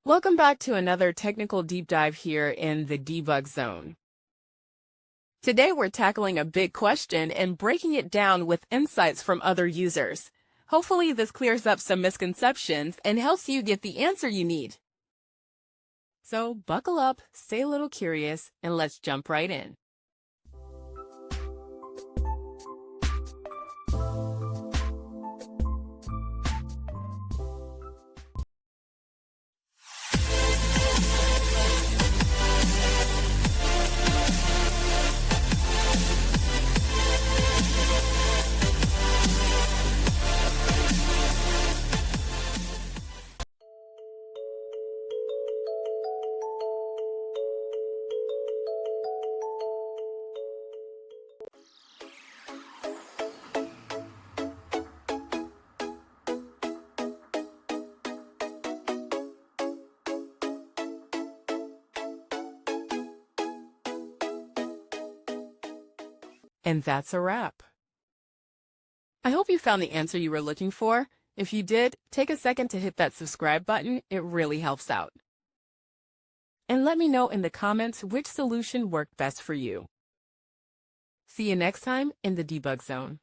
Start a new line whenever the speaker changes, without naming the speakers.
Welcome back to another technical deep dive here in the debug zone. Today we're tackling a big question and breaking it down with insights from other users. Hopefully this clears up some misconceptions and helps you get the answer you need. So buckle up, stay a little curious, and let's jump right in. And that's a wrap. I hope you found the answer you were looking for. If you did, take a second to hit that subscribe button. It really helps out. And let me know in the comments which solution worked best for you. See you next time in the debug zone.